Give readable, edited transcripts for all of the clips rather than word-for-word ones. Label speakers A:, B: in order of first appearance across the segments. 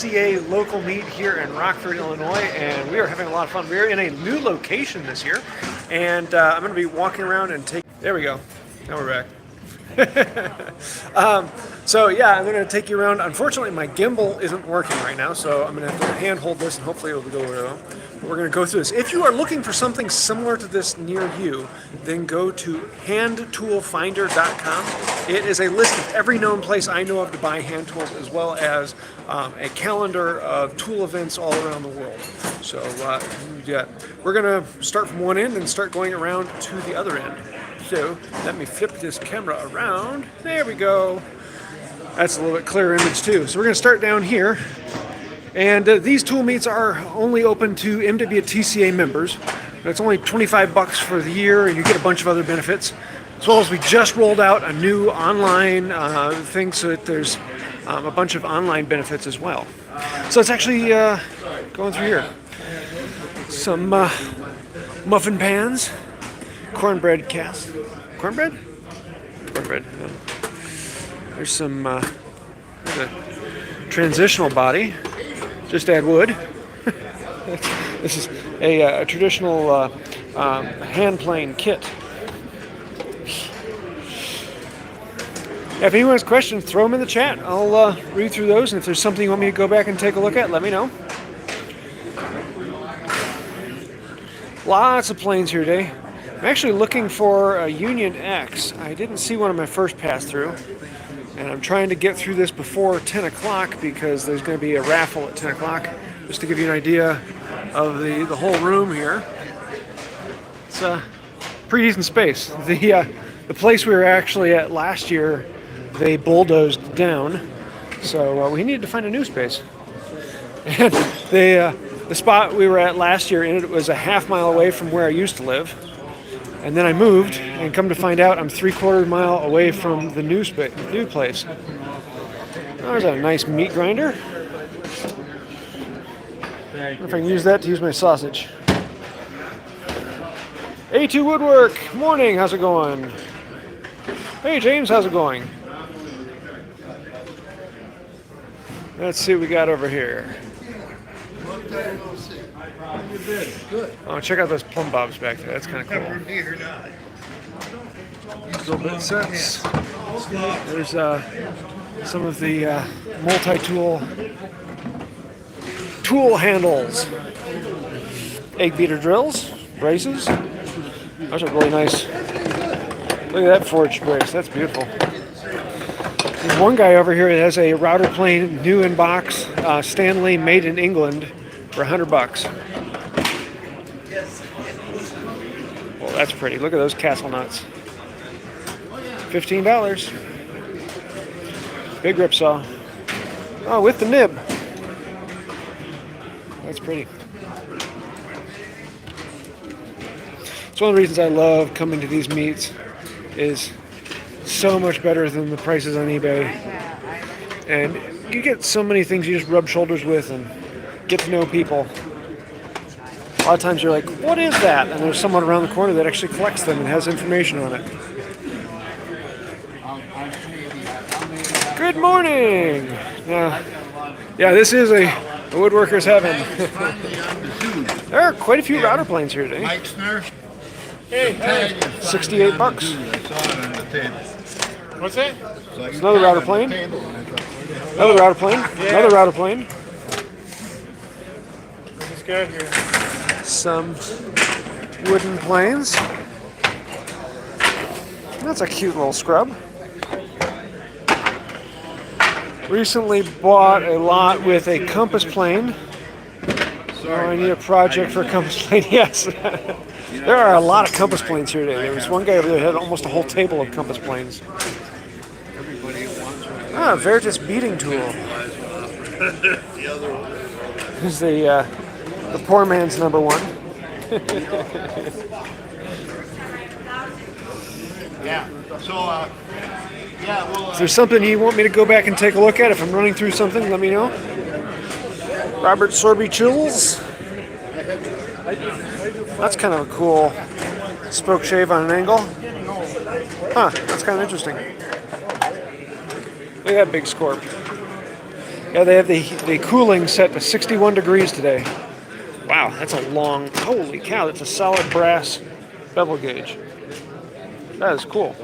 A: CA local meet here in Rockford, Illinois, and we are having a lot of fun. We're in a new location this year, and I'm going to be walking around and take. There we go. Now we're back. So yeah, I'm going to take you around. Unfortunately, my gimbal isn't working right now, so I'm going to have to hand hold this, and hopefully it'll go well. We're going to go through this. If you are looking for something similar to this near you, then go to handtoolfinder.com. It is a list of every known place I know of to buy hand tools, as well as a calendar of tool events all around the world. So yeah, we're going to start from one end and start going around to the other end. So let me flip this camera around. There we go. That's a little bit clearer image too. So we're going to start down here. And these tool meets are only open to MWTCA members. It's only 25 bucks for the year, and you get a bunch of other benefits. As well as we just rolled out a new online thing, so that there's a bunch of online benefits as well. So it's actually going through here. Some muffin pans, cornbread cast. Cornbread? Cornbread. Yeah. There's some there's a transitional body. Just add wood. This is a traditional hand plane kit. If anyone has questions, throw them in the chat. I'll read through those, and if there's something you want me to go back and take a look at, let me know. Lots of planes here today. I'm actually looking for a Union X. I didn't see one on my first pass through. And I'm trying to get through this before 10 o'clock because there's going to be a raffle at 10 o'clock. Just to give you an idea of the whole room here. It's a pretty decent space. The place we were actually at last year, they bulldozed down. So we needed to find a new space. And the spot we were at last year, it was a half-mile away from where I used to live. And then I moved, and come to find out, I'm 3/4 mile away from the new place. There's a nice meat grinder. I wonder if I can use that to use my sausage. A2 Woodwork, morning, how's it going? Hey James, how's it going? Let's see what we got over here. Good. Oh, check out those plumb bobs back there. That's kind of cool. Little bit sets. There's some of the multi-tool tool handles. Egg beater drills, braces. Those are really nice. Look at that forged brace. That's beautiful. There's one guy over here that has a router plane, new in box, Stanley, made in England, for $100. Well, that's pretty. Look at those castle nuts. $15. Big rip saw. Oh, with the nib. That's pretty. It's one of the reasons I love coming to these meets. Is so much better than the prices on eBay. And you get so many things you just rub shoulders with and get to know people. A lot of times you're like, what is that? And there's someone around the corner that actually collects them and has information on it. Good morning! Yeah, this is a woodworker's heaven. There are quite a few router planes here today. Hey, 68 bucks.
B: What's that?
A: There's another router plane. Another router plane. Another router plane.
B: What's good here?
A: Some wooden planes. That's a cute little scrub. Recently bought a lot with a compass plane. So I need a project for a compass plane. Yes. There are a lot of compass planes here today. There was one guy over there who had almost a whole table of compass planes. Ah, Veritas beating tool. This is the poor man's number one.
B: Yeah. So, yeah, well.
A: If there's something you want me to go back and take a look at, if I'm running through something, let me know. Robert Sorby Chills. That's kind of a cool spoke shave on an angle. Huh, that's kind of interesting. Look at that big scorp. Yeah, they have the cooling set to 61 degrees today. Wow, that's a long, holy cow, that's a solid brass bevel gauge. That is cool.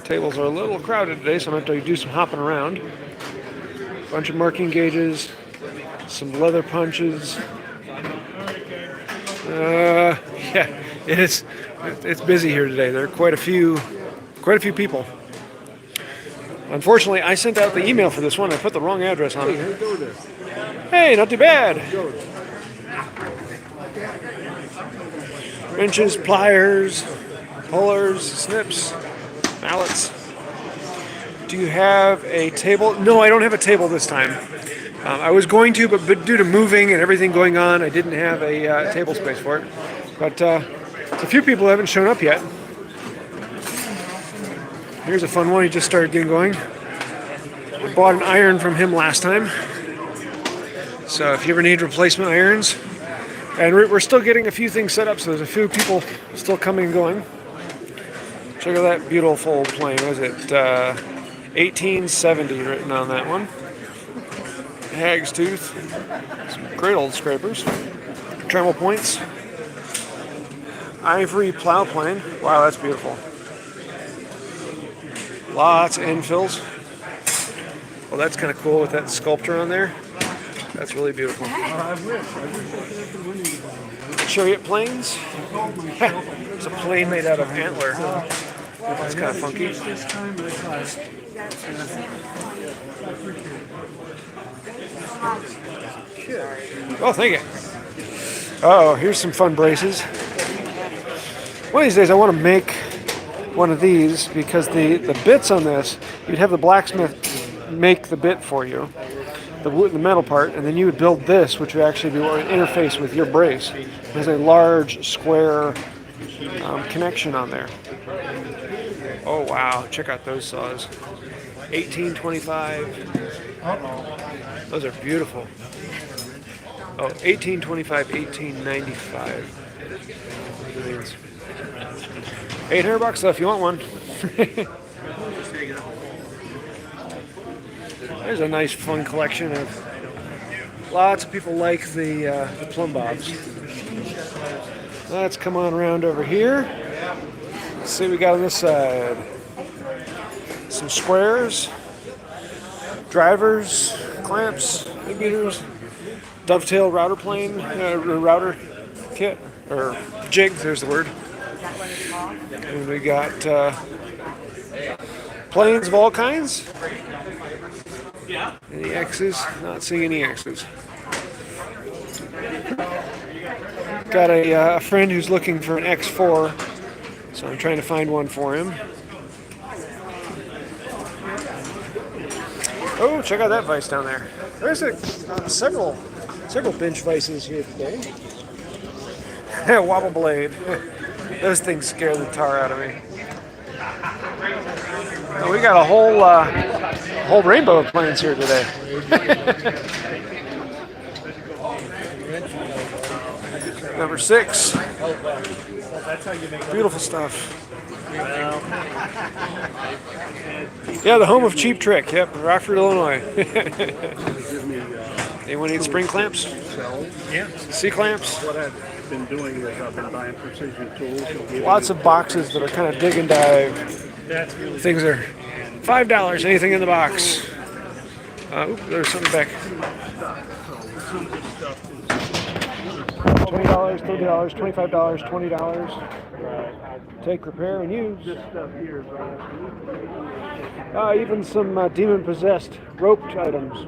A: Tables are a little crowded today, so I'm going to have to do some hopping around. Bunch of marking gauges, some leather punches. Yeah, it's busy here today. There are quite a few people. Unfortunately, I sent out the email for this one. I put the wrong address on it. Hey, not too bad. Wrenches, pliers, pullers, snips, mallets. Do you have a table? No, I don't have a table this time. I was going to, but due to moving and everything going on, I didn't have a table space for it. But a few people haven't shown up yet. Here's a fun one. He just started getting going. I bought an iron from him last time. So if you ever need replacement irons, and we're still getting a few things set up, so there's a few people still coming and going. Check out that beautiful plane. What is it? 1870 written on that one. Hag's tooth. Some great old scrapers. Trammel points. Ivory plow plane. Wow, that's beautiful. Lots of infills. Well, that's kind of cool with that sculpture on there. That's really beautiful. Chariot planes. It's a plane made out of antler. That's kind of funky. Oh, thank you. Oh, here's some fun braces. One of these days I want to make one of these because the bits on this, you'd have the blacksmith make the bit for you, the metal part, and then you would build this, which would actually be an interface with your brace. There's a large square connection on there. Oh wow, check out those saws. 1825. Those are beautiful. Oh, 1825, 1895. $800 though if you want one. There's a nice fun collection of lots of people like the plumb bobs. Let's come on around over here. Let's see what we got on this side. Some squares, drivers, clamps, beaters, dovetail router plane, router kit, or jig, there's the word. And we got planes of all kinds. Any X's? Not seeing any X's. Got a friend who's looking for an X4, so I'm trying to find one for him. Oh, check out that vise down there. There's several bench vices here today. Wobble blade. Those things scare the tar out of me. Oh, we got a whole rainbow of planes here today. Number 6. Beautiful stuff. Yeah, the home of Cheap Trick. Yep, Rockford, Illinois. Anyone need spring clamps?
B: Yeah.
A: C-clamps?
B: What I've been doing is I've been buying precision tools.
A: Lots of boxes that are kind of dig and dive.
B: That's really
A: Things are $5, anything in the box. There's something back. $20, $30, $25, $20. Take, repair, and use.
B: this stuff here.
A: Even some demon-possessed roped items.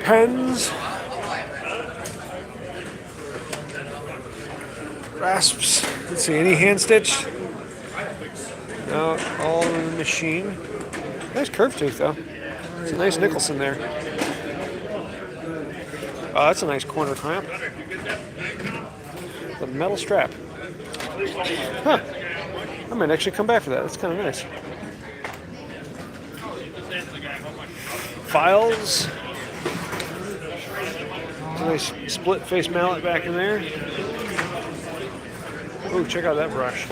A: Pens. Rasps. Let's see, any hand stitch? No, all in the machine. Nice curved tooth, though. It's a nice Nicholson there. Oh, that's a nice corner clamp. The metal strap. Huh. I might actually come back for that. That's kind of nice. Files. Nice split face mallet back in there. Oh, check out that brush.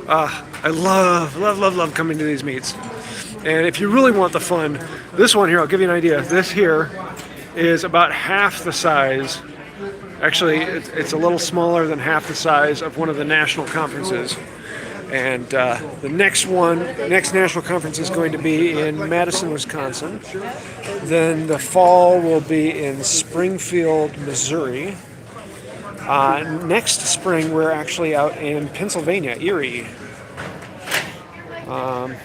A: I love coming to these meets. And if you really want the fun, this one here, I'll give you an idea. This here is about half the size. Actually, it's a little smaller than half the size of one of the national conferences. And the next national conference is going to be in Madison, Wisconsin. Then the fall will be in Springfield, Missouri. Next spring, we're actually out in Pennsylvania, Erie. And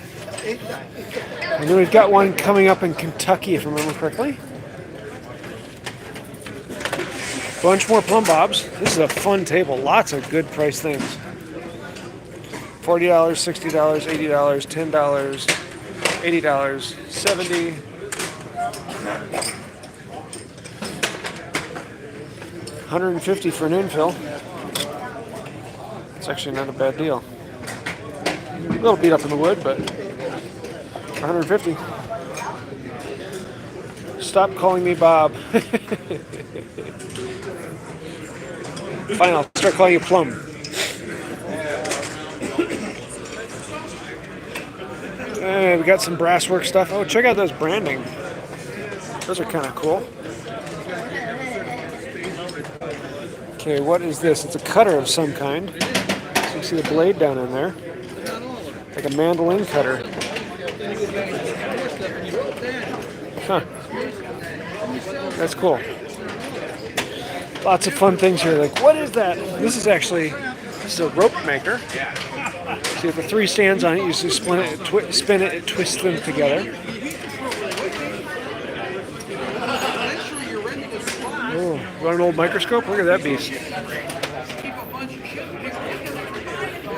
A: then we've got one coming up in Kentucky, if I remember correctly. Bunch more plumb bobs. This is a fun table. Lots of good price things. $40, $60, $80, $10, $80, $70. $150 for an infill. It's actually not a bad deal. A little beat up in the wood, but for $150. Stop calling me Bob. Fine, I'll start calling you Plum. We got some brasswork stuff. Oh, check out those branding. Those are kind of cool. Okay, what is this? It's a cutter of some kind. So you see the blade down in there. Like a mandolin cutter. Huh. That's cool. Lots of fun things here. Like, what is that? This is a rope maker. See, with the 3 stands on it, you just spin it, and twist them together. Oh, got an old microscope? Look at that beast.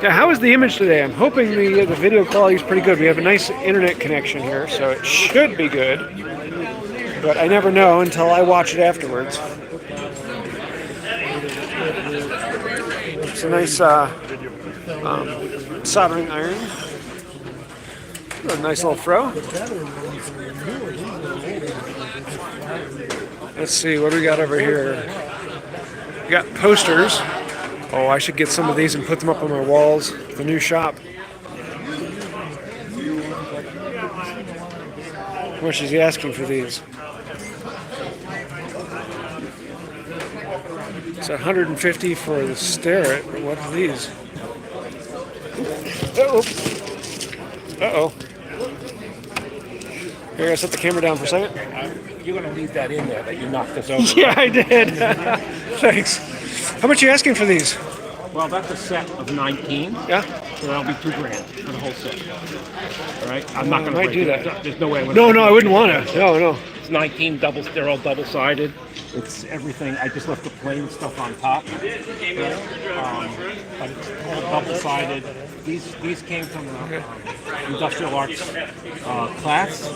A: Yeah, how is the image today? I'm hoping the video quality is pretty good. We have a nice internet connection here, so it should be good. But I never know until I watch it afterwards. It's a nice soldering iron. A nice little throw. Let's see, what do we got over here? We got posters. Oh, I should get some of these and put them up on my walls. The new shop. How much is he asking for these? It's $150 for the stare it, but what are these? Uh-oh. Here, I set the camera down for a second.
C: You're going to leave that in there, that you knocked this over.
A: Yeah, I did. Thanks. How much are you asking for these?
C: Well, that's a set of 19.
A: Yeah?
C: So that'll be $2,000 for the whole set. All right? I'm not going to
A: might
C: break
A: do
C: it.
A: that.
C: There's no way I would.
A: No, I wouldn't want to. No.
C: It's 19 doubles. They're all double-sided. It's everything. I just left the plain stuff on top. But it's all double-sided. These came from industrial arts class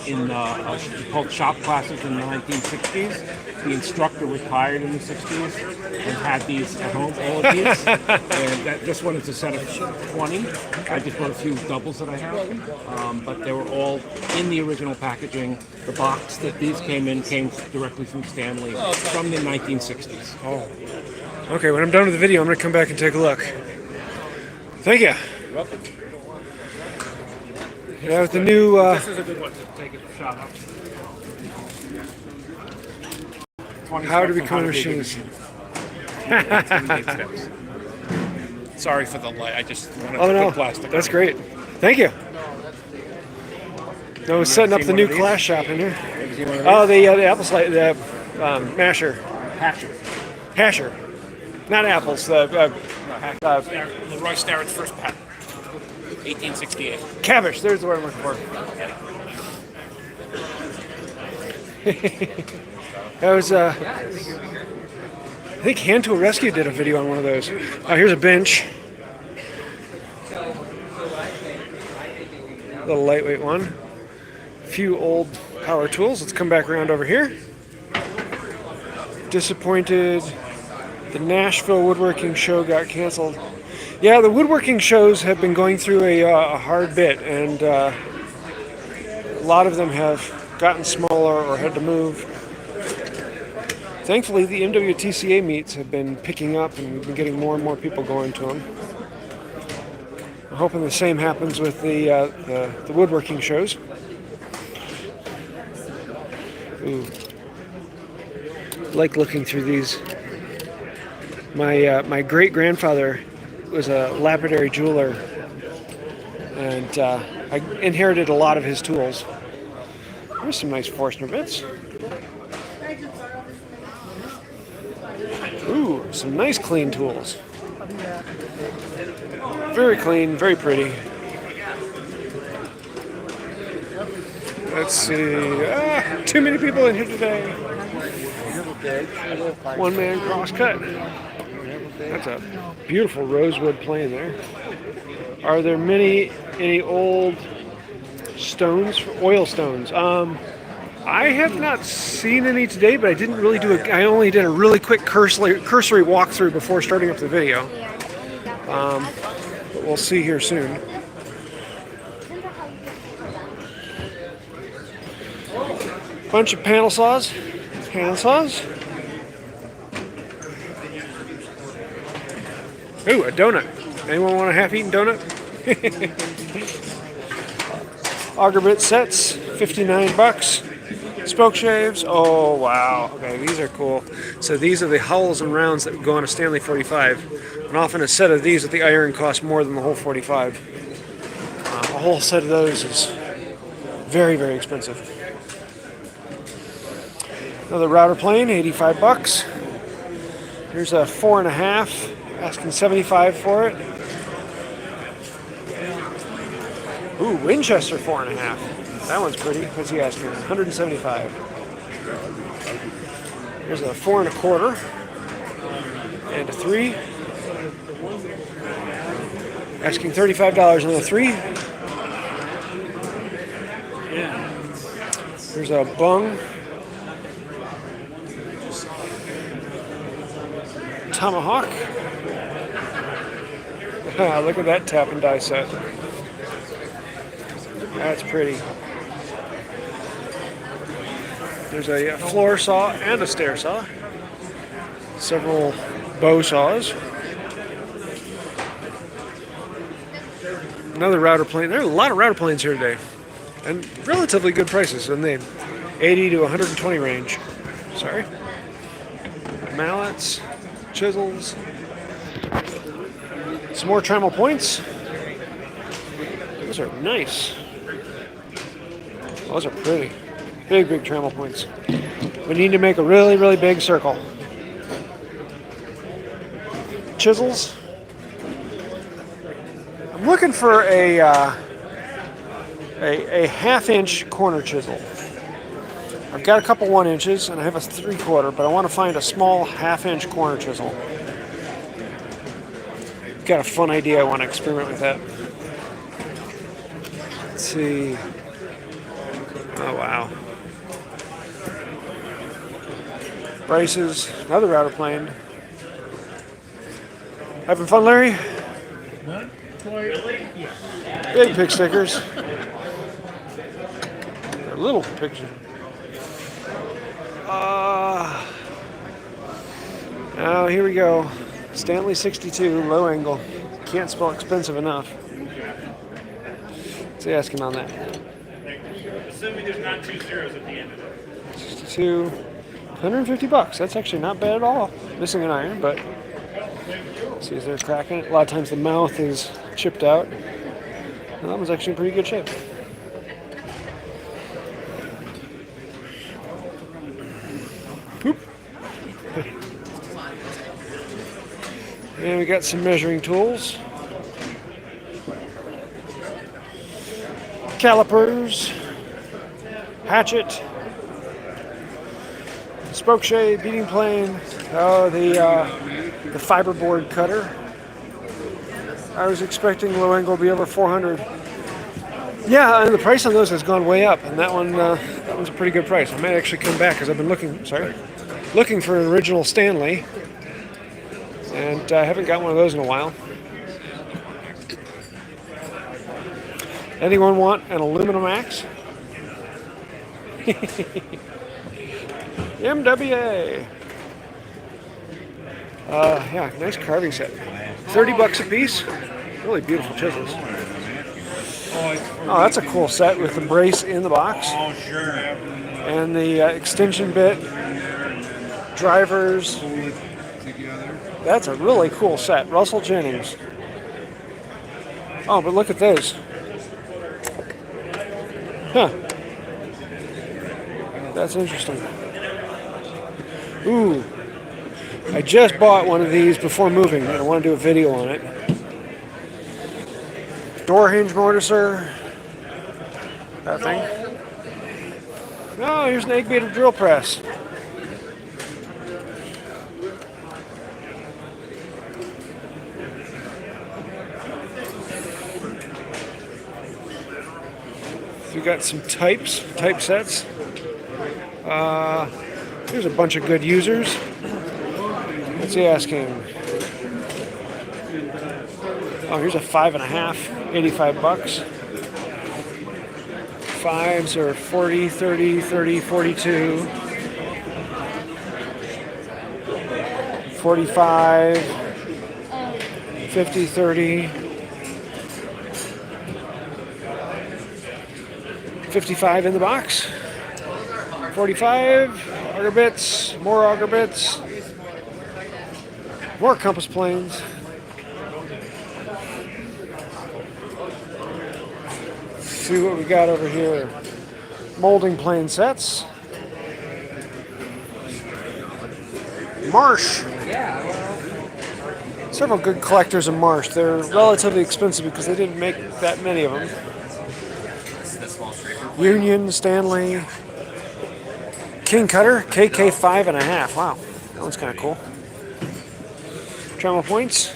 C: called shop classes in the 1960s. The instructor retired in the 60s and had these at home, all of these. And this one is a set of 20. I just brought a few doubles that I have, but they were all in the original packaging. The box that these came directly from Stanley from the 1960s.
A: Oh. Okay, when I'm done with the video, I'm going to come back and take a look. Thank you.
C: You're welcome.
A: Yeah, with the new...
C: This is a good one to take a shot of.
A: How to become a machinist.
C: Sorry for the light. I just wanted
A: Oh
C: to
A: no,
C: put plastic.
A: that's
C: on.
A: great. Thank you. I was setting up
C: seen
A: the
C: one
A: new
C: of these?
A: class shop in here.
C: Have you seen one of
A: Oh, the apple slice, the masher,
C: Hatcher.
A: hasher, not apples.
C: Leroy Starrett's first patent. 1868.
A: Cabbage. There's the word I'm looking for. That was I think Hand Tool Rescue did a video on one of those. Here's a bench. A little lightweight one. A few old power tools. Let's come back around over here. Disappointed. The Nashville Woodworking Show got canceled. Yeah, the woodworking shows have been going through a hard bit, and a lot of them have gotten smaller or had to move. Thankfully, the MWTCA meets have been picking up, and we've been getting more and more people going to them. I'm hoping the same happens with the woodworking shows. Ooh. Like looking through these. My great grandfather was a lapidary jeweler, and I inherited a lot of his tools. There's some nice Forstner bits. Ooh, some nice clean tools. Very clean, very pretty. Let's see. Too many people in here today. One man cross cut. That's a beautiful rosewood plane there. Are there any old stones, oil stones? I have not seen any today, but I didn't really I only did a really quick cursory walkthrough before starting up the video. But we'll see here soon. Bunch of panel saws, hand saws. Ooh, a donut. Anyone want a half-eaten donut? Auger bit sets, 59 bucks. Spoke shaves, oh wow. Okay, these are cool. So these are the hulls and rounds that would go on a Stanley 45. And often a set of these with the iron costs more than the whole 45. A whole set of those is very, very expensive. Another router plane, 85 bucks. Here's a 4.5, asking 75 for it. Ooh, Winchester 4.5. That one's pretty. What's he asking? 175. Here's a 4.25 and a 3. Asking $35 on the 3. Here's a bung. Tomahawk. Look at that tap and die set. That's pretty. There's a floor saw and a stair saw. Several bow saws. Another router plane. There are a lot of router planes here today. And relatively good prices in the 80 to 120 range. Sorry. Mallets, chisels. Some more Trammell points. Those are nice. Those are pretty. Big, big Trammell points. We need to make a really, really big circle. Chisels. I'm looking for a half-inch corner chisel. I've got a couple 1 inches and I have a 3/4, but I want to find a small half-inch corner chisel. Got a fun idea. I want to experiment with that. Let's see. Oh wow. Braces, another router plane. Having fun, Larry? Big pick stickers. They're little picture. Now here we go. Stanley 62, low angle. Can't spell expensive enough. What's he asking on that?
B: Assuming there's not 2 zeros at the end of it.
A: 62, 150 bucks. That's actually not bad at all. Missing an iron, but see if they're cracking it. A lot of times the mouth is chipped out. And that one's actually in pretty good shape. Whoop. And we got some measuring tools. Calipers. Hatchet. Spoke shade, beating plane. Oh, the fiberboard cutter. I was expecting low angle to be over 400. Yeah, and the price on those has gone way up, and that one's a pretty good price. I might actually come back because I've been looking for an original Stanley, and I haven't got one of those in a while. Anyone want an aluminum axe? MWA. Yeah, nice carving set. 30 bucks a piece. Really beautiful chisels. Oh, that's a cool set with the brace in the box.
B: Oh, sure.
A: And the extension bit, drivers. That's a really cool set. Russell Jennings. Oh, but look at those. Huh. That's interesting. Ooh. I just bought one of these before moving, and I want to do a video on it. Door hinge mortiser. That thing. Oh, here's an egg beater drill press. We got some type sets. Here's a bunch of good users. What's he asking? Oh, here's a 5.5, 85 bucks. Fives are 40, 30, 30, 42. 45, 50, 30. 55 in the box. 45 auger bits, more auger bits, more compass planes. Let's see what we got over here. Molding plane sets. Marsh. Several good collectors of Marsh. They're relatively expensive because they didn't make that many of them. Union, Stanley, King Cutter, KK 5.5. Wow, that one's kind of cool. Trammel points,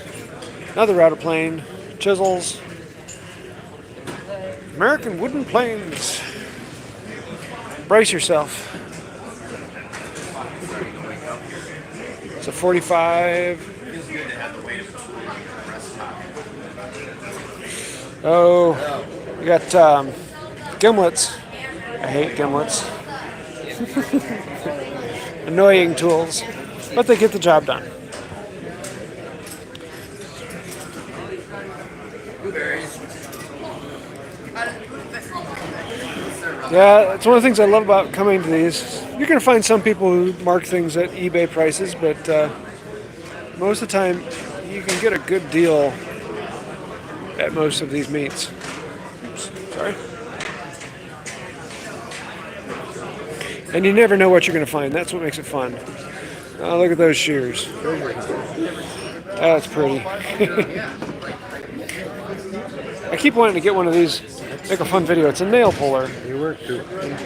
A: another router plane, chisels, American wooden planes. Brace yourself. It's a 45. Oh, we got gimlets. I hate gimlets. Annoying tools, but they get the job done. Yeah, it's one of the things I love about coming to these. You're going to find some people who mark things at eBay prices, but most of the time you can get a good deal at most of these meets. Oops, sorry. And you never know what you're going to find. That's what makes it fun. Oh, look at those shears. That's pretty. I keep wanting to get one of these, make a fun video. It's a nail puller.
D: You work too.
A: And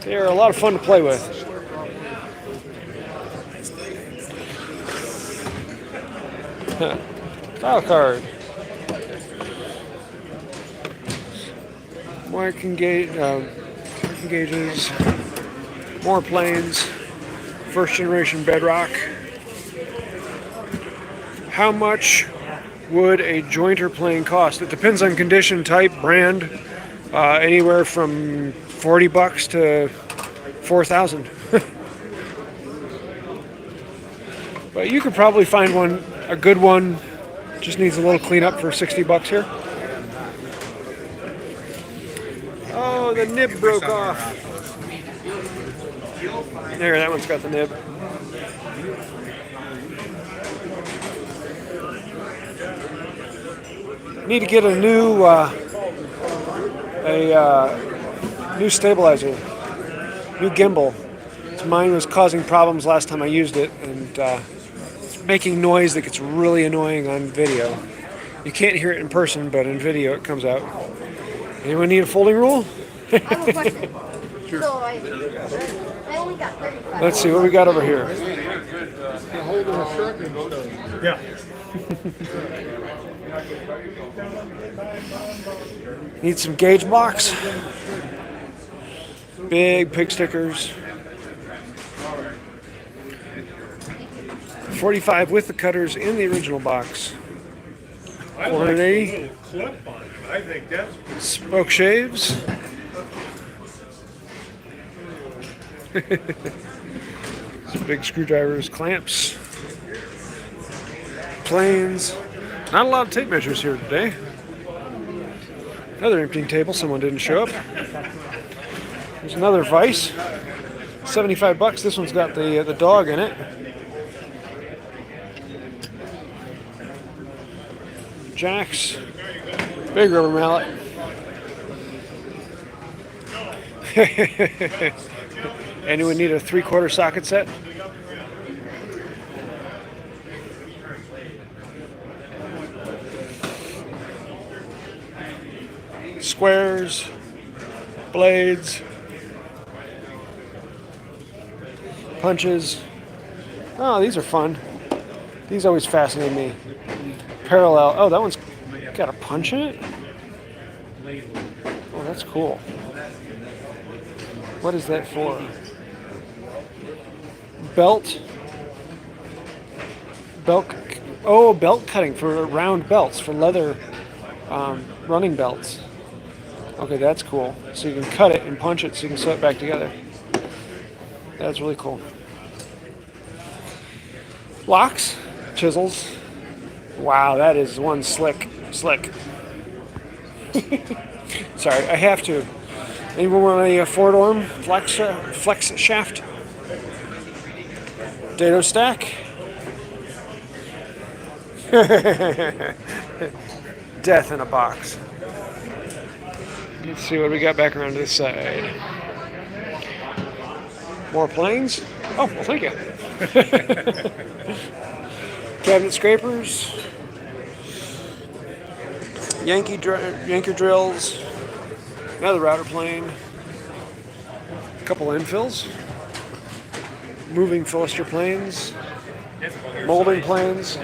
A: they're a lot of fun to play with. File card. Marking gauges. More planes. First generation bedrock. How much would a jointer plane cost? It depends on condition, type, brand. Anywhere from 40 bucks to 4,000. But you could probably find one, a good one. Just needs a little cleanup for 60 bucks here. Oh, the nib broke off. There, that one's got the nib. Need to get a new new stabilizer, new gimbal. Mine was causing problems last time I used it, and it's making noise that gets really annoying on video. You can't hear it in person, but in video it comes out. Anyone need a folding rule?
E: I have a question. Sure. So I only got 35.
A: Let's see what we got over here.
B: Yeah.
A: Need some gauge blocks. Big pig stickers. 45 with the cutters in the original box. 480.
B: Clip on it. I think that's
A: Spoke shaves. Some big screwdrivers, clamps. planes. Not a lot of tape measures here today. Another emptying table. Someone didn't show up. There's another vise. 75 bucks. This one's got the dog in it. Jacks. Big rubber mallet. Anyone need a 3/4 socket set? Squares, blades, punches. Oh, these are fun. These always fascinate me. Parallel. Oh, that one's got a punch in it? Oh, that's cool. What is that for? Belt. Oh, belt cutting for round belts, for leather running belts. Okay, that's cool. So you can cut it and punch it so you can sew it back together. That's really cool. Locks, chisels. Wow, that is one slick. Sorry, I have to. Anyone want a four-arm flex shaft? Dado stack. Death in a box. Let's see what we got back around to this side. More planes. Oh, well, thank you. Cabinet scrapers. Yanker drills. Another router plane. A couple infills. Moving Philister planes. Molding planes.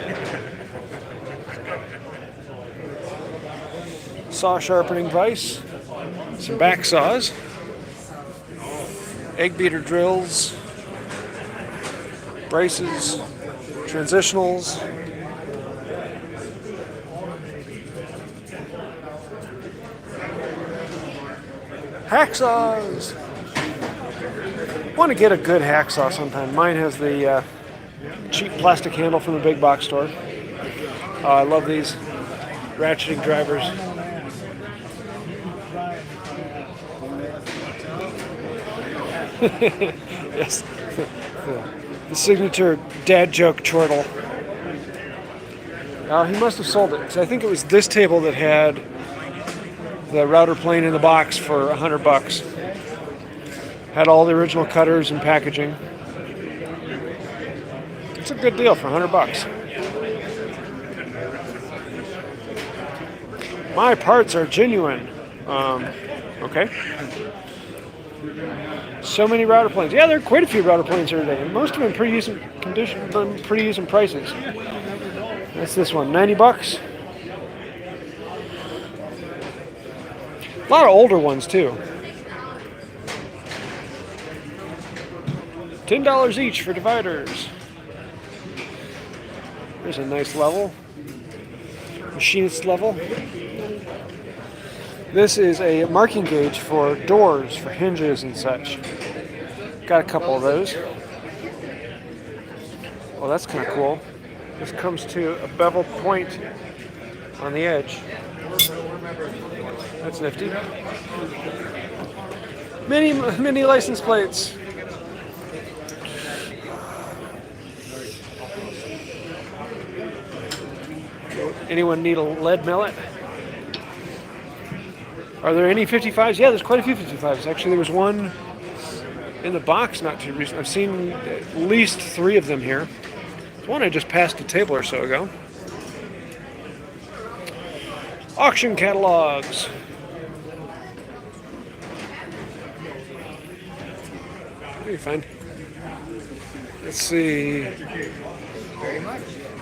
A: Saw sharpening vise. Some back saws. Egg beater drills. Braces. Transitionals. Hacksaws. Want to get a good hacksaw sometime. Mine has the cheap plastic handle from the big box store. I love these ratcheting drivers. Yes, the signature dad joke chortle. He must have sold it because I think it was this table that had the router plane in the box for $100. Had all the original cutters and packaging. It's a good deal for $100. My parts are genuine. Okay. So many router planes. Yeah, there are quite a few router planes here today, and most of them in pretty decent condition, pretty decent prices. That's this one, $90. A lot of older ones too. $10 each for dividers. There's a nice level. Machinist level. This is a marking gauge for doors, for hinges and such. Got a couple of those. Well, that's kind of cool. This comes to a bevel point on the edge. That's nifty. Mini license plates. Anyone need a lead mallet? Are there any 55s? Yeah, there's quite a few 55s. Actually, there was one in the box not too recent. I've seen at least 3 of them here. There's one I just passed a table or so ago. Auction catalogs. What do you find? Let's see.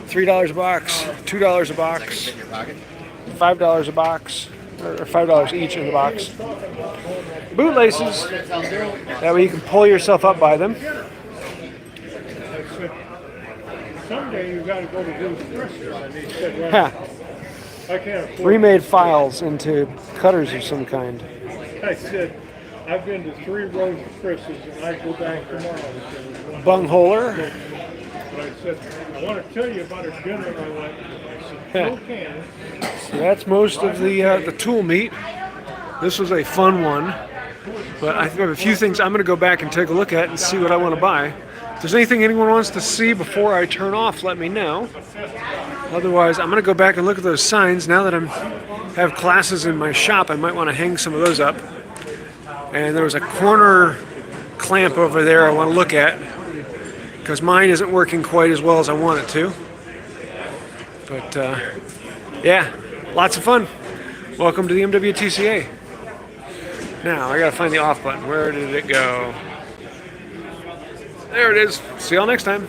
A: $3 a box, $2 a box, $5 a box, or $5 each in the box. Bootlaces. That way you can pull yourself up by them.
D: Someday you got to go to do the presses, and he said, well,
A: Ha.
D: I can't afford
A: Remade files into cutters of some kind.
D: it. I said, I've been to 3 rows of presses, and I go back tomorrow.
A: Bungholer.
D: But I said, I want to tell you about a dinner I went to. I said, okay.
A: So that's most of the tool meet. This was a fun one, but I have a few things I'm going to go back and take a look at and see what I want to buy. If there's anything anyone wants to see before I turn off, let me know. Otherwise, I'm going to go back and look at those signs. Now that I have classes in my shop, I might want to hang some of those up. And there was a corner clamp over there I want to look at because mine isn't working quite as well as I want it to. But yeah, lots of fun. Welcome to the MWTCA. Now, I gotta find the off button. Where did it go? There it is. See y'all next time.